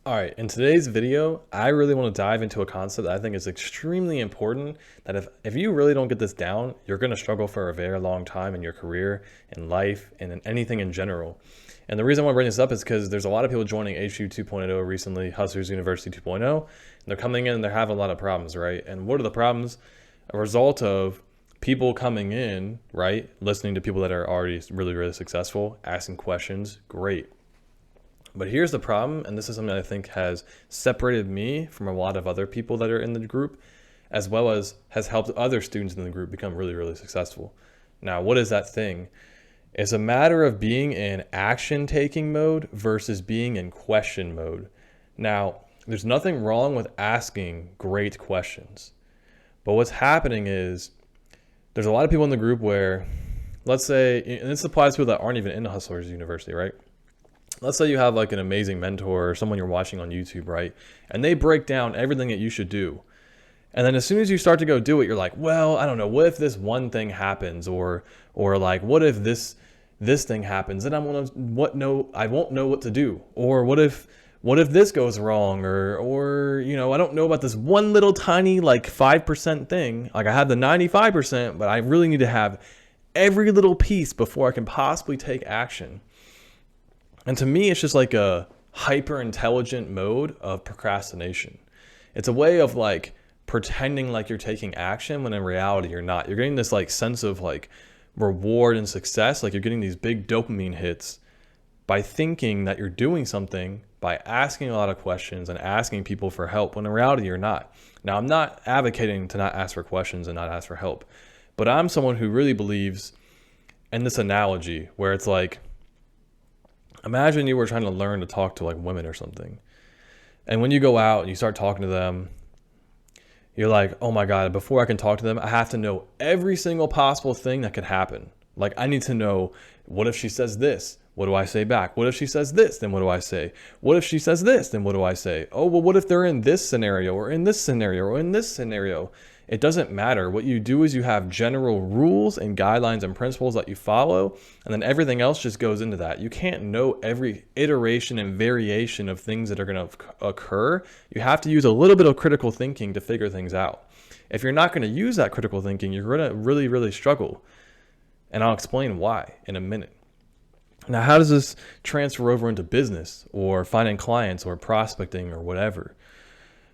All right, in today's video, I really want to dive into a concept that I think is extremely important, that if you really don't get this down, you're going to struggle for a very long time in your career, in life, and in anything in general. And the reason I want to bring this up is because there's a lot of people joining HU 2.0 recently, Hustlers University 2.0, and they're coming in and they're having a lot of problems, right? And what are the problems? A result of people coming in, right? Listening to people that are already really, really successful, asking questions, great. But here's the problem, and this is something that I think has separated me from a lot of other people that are in the group, as well as has helped other students in the group become really, really successful. Now, what is that thing? It's a matter of being in action-taking mode versus being in question mode. Now, there's nothing wrong with asking great questions. But what's happening is there's a lot of people in the group where, let's say, and this applies to people that aren't even in Hustlers University, right? Let's say you have like an amazing mentor or someone you're watching on YouTube, right? And they break down everything that you should do. And then as soon as you start to go do it, you're like, well, I don't know, what if this one thing happens? Or like, what if this thing happens? Then I won't know what to do. Or what if this goes wrong? Or I don't know about this one little tiny like 5% thing. Like I have the 95%, but I really need to have every little piece before I can possibly take action. And to me, it's just like a hyper intelligent mode of procrastination. It's a way of like pretending like you're taking action when in reality you're not. You're getting this like sense of like reward and success. Like you're getting these big dopamine hits by thinking that you're doing something, by asking a lot of questions and asking people for help when in reality you're not. Now, I'm not advocating to not ask for questions and not ask for help, but I'm someone who really believes in this analogy where it's like, imagine you were trying to learn to talk to like women or something. And when you go out and you start talking to them, you're like, oh my God, before I can talk to them, I have to know every single possible thing that could happen. Like I need to know, what if she says this? What do I say back? What if she says this? Then what do I say? What if she says this? Then what do I say? Oh, well, what if they're in this scenario or in this scenario or in this scenario? It doesn't matter. What you do is you have general rules and guidelines and principles that you follow, and then everything else just goes into that. You can't know every iteration and variation of things that are going to occur. You have to use a little bit of critical thinking to figure things out. If you're not going to use that critical thinking, you're going to really, really struggle. And I'll explain why in a minute. Now, how does this transfer over into business or finding clients or prospecting or whatever?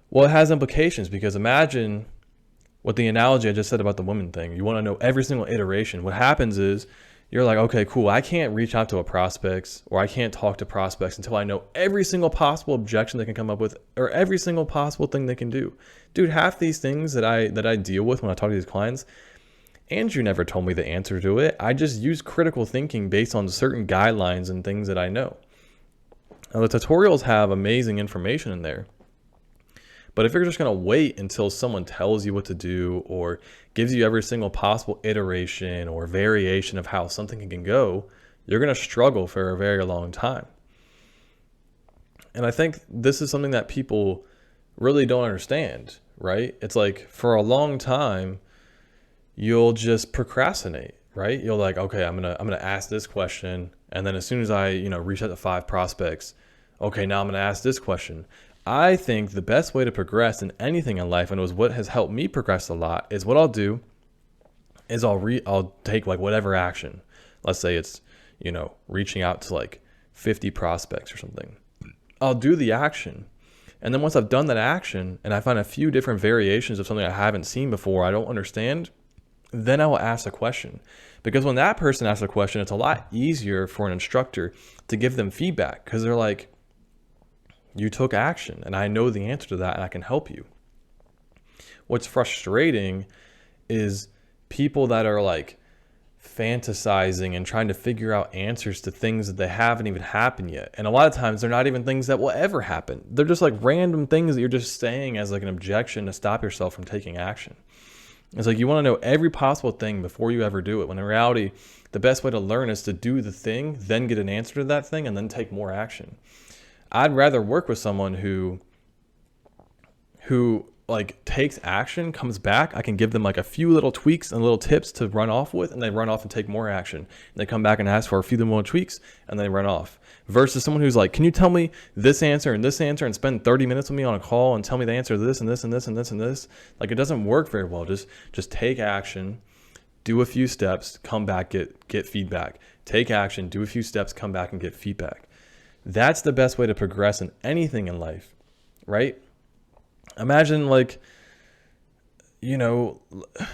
Well, it has implications because imagine what the analogy I just said about the women thing. You want to know every single iteration. What happens is you're like, okay, cool. I can't reach out to a prospects or I can't talk to prospects until I know every single possible objection they can come up with or every single possible thing they can do. Dude, half these things that I deal with when I talk to these clients, Andrew never told me the answer to it. I just use critical thinking based on certain guidelines and things that I know. Now, the tutorials have amazing information in there. But if you're just going to wait until someone tells you what to do or gives you every single possible iteration or variation of how something can go, you're going to struggle for a very long time. And I think this is something that people really don't understand, right? It's like for a long time, you'll just procrastinate, right? You're like, okay, I'm gonna ask this question, and then as soon as I reach out to 5 prospects, okay, now I'm gonna ask this question. I think the best way to progress in anything in life, and it was what has helped me progress a lot, is what I'll do is I'll take like whatever action. Let's say it's reaching out to like 50 prospects or something. I'll do the action. And then once I've done that action and I find a few different variations of something I haven't seen before, I don't understand, then I will ask a question. Because when that person asks a question, it's a lot easier for an instructor to give them feedback because they're like, you took action and I know the answer to that and I can help you. What's frustrating is people that are like fantasizing and trying to figure out answers to things that they haven't even happened yet. And a lot of times they're not even things that will ever happen. They're just like random things that you're just saying as like an objection to stop yourself from taking action. It's like you want to know every possible thing before you ever do it, when in reality, the best way to learn is to do the thing, then get an answer to that thing, and then take more action. I'd rather work with someone who like takes action, comes back, I can give them like a few little tweaks and little tips to run off with, and they run off and take more action. And they come back and ask for a few more tweaks, and they run off. Versus someone who's like, can you tell me this answer and spend 30 minutes with me on a call and tell me the answer to this and this and this and this and this? Like, it doesn't work very well. Just take action, do a few steps, come back, get feedback. Take action, do a few steps, come back and get feedback. That's the best way to progress in anything in life, right? Imagine like, you know,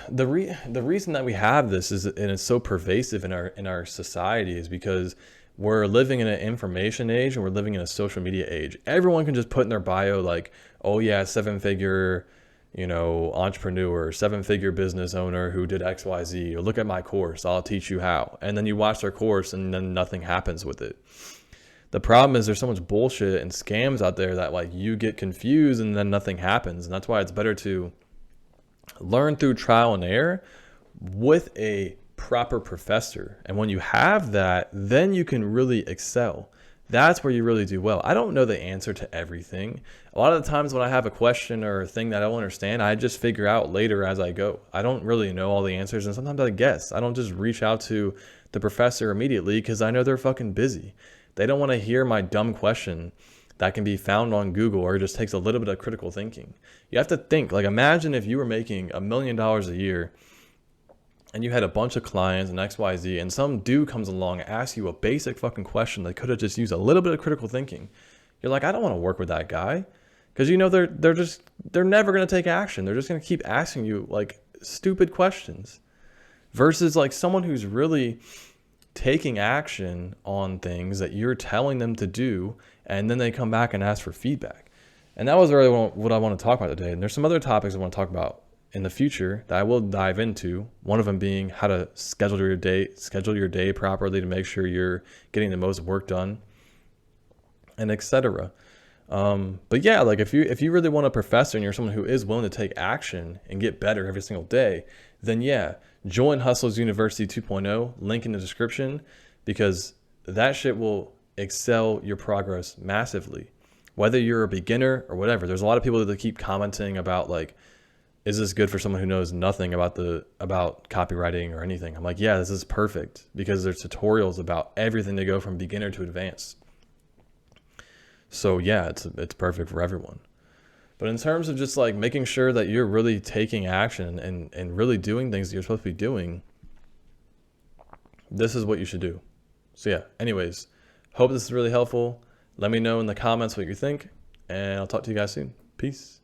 the reason that we have this is, and it's so pervasive in our society, is because we're living in an information age and we're living in a social media age. Everyone can just put in their bio like, oh yeah, 7-figure, you know, entrepreneur, 7-figure business owner who did XYZ, or look at my course, I'll teach you how. And then you watch their course and then nothing happens with it. The problem is there's so much bullshit and scams out there that like you get confused and then nothing happens. And that's why it's better to learn through trial and error with a proper professor. And when you have that, then you can really excel. That's where you really do well. I don't know the answer to everything. A lot of the times when I have a question or a thing that I don't understand, I just figure out later as I go. I don't really know all the answers, and sometimes I guess. I don't just reach out to the professor immediately because I know they're fucking busy. They don't want to hear my dumb question that can be found on Google, or it just takes a little bit of critical thinking. You have to think, like, imagine if you were making $1 million a year and you had a bunch of clients and XYZ, and some dude comes along and asks you a basic fucking question that could have just used a little bit of critical thinking. You're like, I don't want to work with that guy, because you know they're never going to take action. They're just going to keep asking you like stupid questions. Versus like someone who's really taking action on things that you're telling them to do, and then they come back and ask for feedback. And that was really what I want to talk about today. And there's some other topics I want to talk about in the future that I will dive into. One of them being how to schedule your day properly to make sure you're getting the most work done, and etc. But yeah, like if you really want a professor and you're someone who is willing to take action and get better every single day, then yeah, join Hustles University 2.0, link in the description, because that shit will excel your progress massively. Whether you're a beginner or whatever, there's a lot of people that keep commenting about like, is this good for someone who knows nothing about copywriting or anything? I'm like, yeah, this is perfect, because there's tutorials about everything to go from beginner to advanced. So yeah, it's perfect for everyone. But in terms of just like making sure that you're really taking action and really doing things that you're supposed to be doing, this is what you should do. So yeah, anyways, hope this is really helpful. Let me know in the comments what you think, and I'll talk to you guys soon. Peace.